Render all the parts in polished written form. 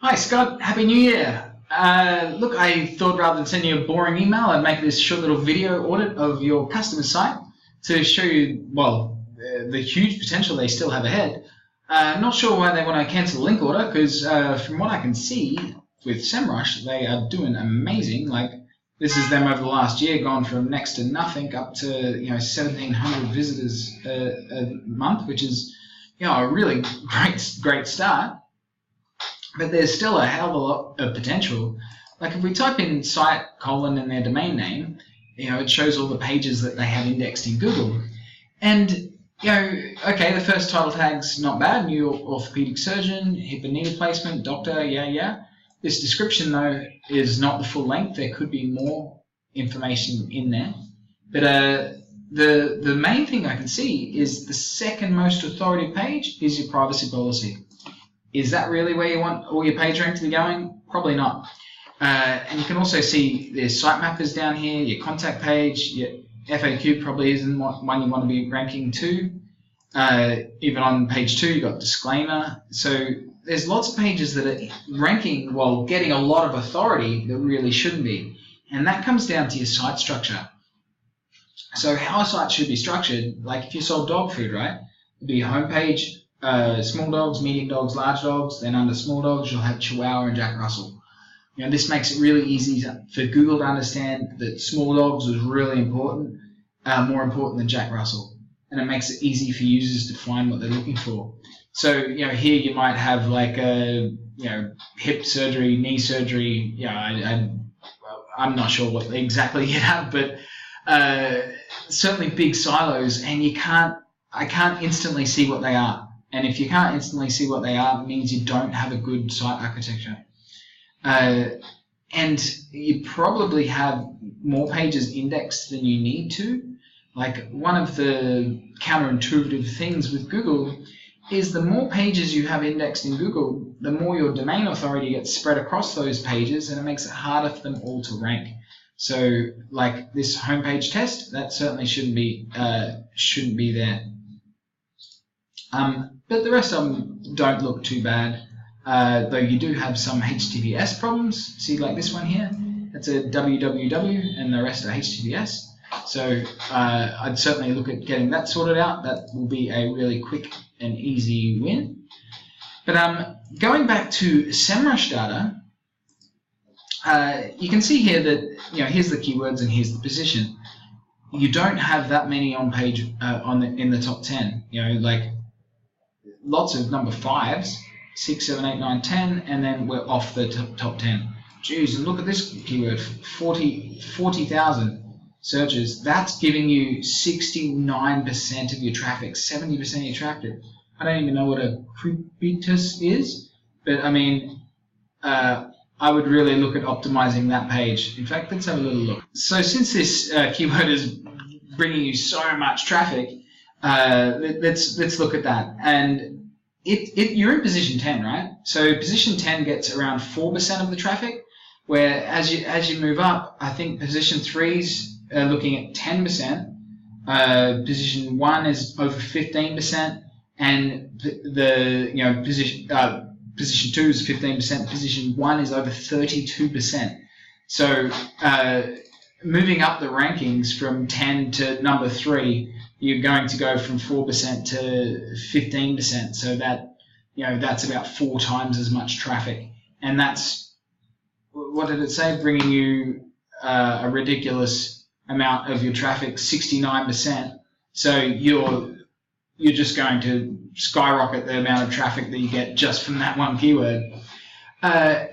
Hi Scott, Happy New Year. Look, I thought rather than send you a boring email, I'd make this short little video audit of your customer site to show you, well, the huge potential they still have ahead. Not sure why they want to cancel the link order, because from what I can see with SEMrush, they are doing amazing. Like, this is them over the last year, gone from next to nothing up to 1,700 visitors a month, which is a really great start. But there's still a hell of a lot of potential. Like if we type in site : and their domain name, it shows all the pages that they have indexed in Google. And okay, the first title tag's not bad: new orthopedic surgeon, hip and knee replacement, doctor, yeah. This description though is not the full length. There could be more information in there. But the main thing I can see is the second most authoritative page is your privacy policy. Is that really where you want all your page rank to be going? Probably not. And you can also see the sitemap is down here, your contact page, your FAQ probably isn't one you want to be ranking to. Even on page 2, you've got disclaimer. So there's lots of pages that are ranking while getting a lot of authority that really shouldn't be. And that comes down to your site structure. So how a site should be structured, like if you sold dog food, right? It'd be a homepage, small dogs, medium dogs, large dogs. Then under small dogs, you'll have Chihuahua and Jack Russell. This makes it really easy for Google to understand that small dogs is really important, more important than Jack Russell. And it makes it easy for users to find what they're looking for. So, here you might have like hip surgery, knee surgery. I'm not sure what exactly you have, but certainly big silos, and I can't instantly see what they are. And if you can't instantly see what they are, it means you don't have a good site architecture. And you probably have more pages indexed than you need to. Like one of the counterintuitive things with Google is the more pages you have indexed in Google, the more your domain authority gets spread across those pages, and it makes it harder for them all to rank. So like this homepage test, that certainly shouldn't be there. But the rest of them don't look too bad, though you do have some HTTPS problems. See, like this one here, it's a www, and the rest are HTTPS. So I'd certainly look at getting that sorted out. That will be a really quick and easy win. But going back to SEMrush data, you can see here that here's the keywords and here's the position. You don't have that many on page in the top 10. Like lots of number 5s, 6, 7, 8, 9, 10, and then we're off the top 10. Jeez, and look at this keyword: 40,000 searches. That's giving you 69% of your traffic, 70% of your traffic. I don't even know what a crepitus is, but I mean, I would really look at optimizing that page. In fact, let's have a little look. So since this keyword is bringing you so much traffic, let's look at that. And you're in position 10, right? So position 10 gets around 4% of the traffic, where as you move up, I think position 3's looking at 10%. Position 1 is over 15%, and position 2 is 15%. Position 1 is over 32%. So moving up the rankings from 10 to number 3, you're going to go from 4% to 15%. So that that's about 4 times as much traffic, and that's, what did it say? Bringing you a ridiculous amount of your traffic, 69%. So you're just going to skyrocket the amount of traffic that you get just from that one keyword.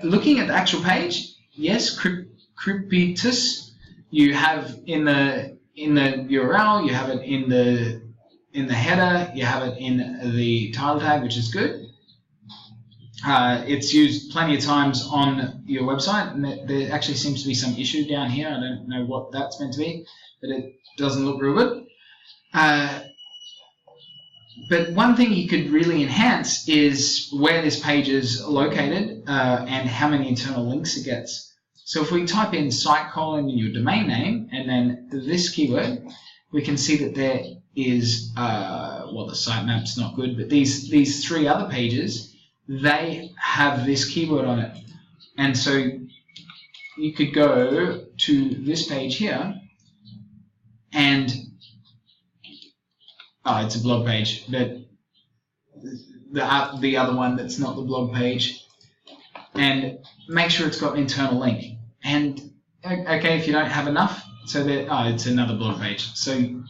Looking at the actual page, yes, crepitus, you have in the URL, you have it in the header, you have it in the title tag, which is good. It's used plenty of times on your website, and there actually seems to be some issue down here. I don't know what that's meant to be, but it doesn't look real good. But one thing you could really enhance is where this page is located and how many internal links it gets. So if we type in site : in your domain name and then this keyword, we can see that there is, well, the sitemap's not good, but these 3 other pages they have this keyword on it. And so you could go to this page here, and it's a blog page, but the other one that's not the blog page, and make sure it's got an internal link. And okay, if you don't have enough, so that it's another blog page. So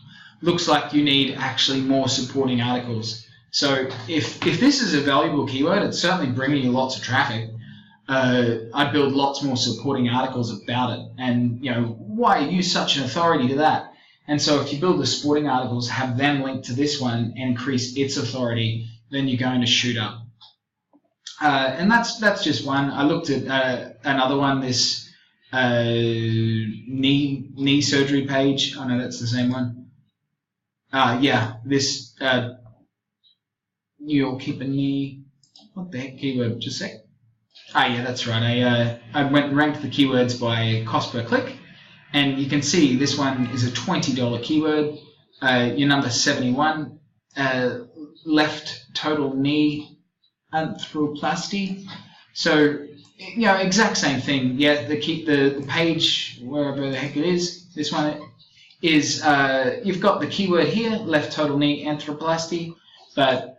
looks like you need actually more supporting articles. So if this is a valuable keyword, it's certainly bringing you lots of traffic. I'd build lots more supporting articles about it, and why are you such an authority to that? And so if you build the supporting articles, have them link to this one and increase its authority, then you're going to shoot up. And that's just one. I looked at another one, this knee surgery page. I know that's the same one. Yeah, this you'll keep a knee. What the heck keyword? Just a sec. Yeah, that's right. I went and ranked the keywords by cost per click, and you can see this one is a $20 keyword. Your number 71, left total knee arthroplasty. So exact same thing. Yeah, the page, wherever the heck it is, this one is you've got the keyword here, left total knee arthroplasty, but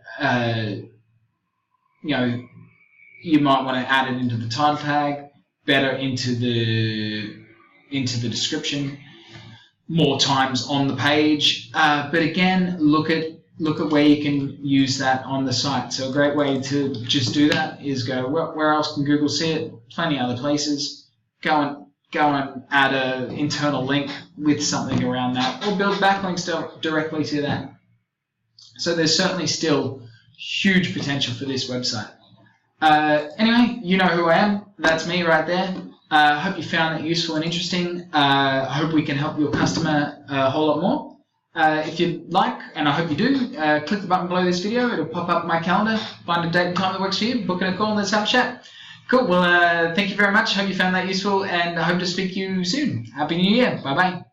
you might want to add it into the title tag, better into the description, more times on the page. But again, look at where you can use that on the site. So a great way to just do that is go, where else can Google see it? Plenty other places. Go and add an internal link with something around that, or build backlinks directly to that. So there's certainly still huge potential for this website. Anyway, you know who I am. That's me right there. I hope you found that useful and interesting. I hope we can help your customer a whole lot more. If you'd like, and I hope you do, click the button below this video. It'll pop up my calendar. Find a date and time that works for you. Book in a call and let's have a chat. Cool. Well, thank you very much. Hope you found that useful, and I hope to speak to you soon. Happy New Year. Bye-bye.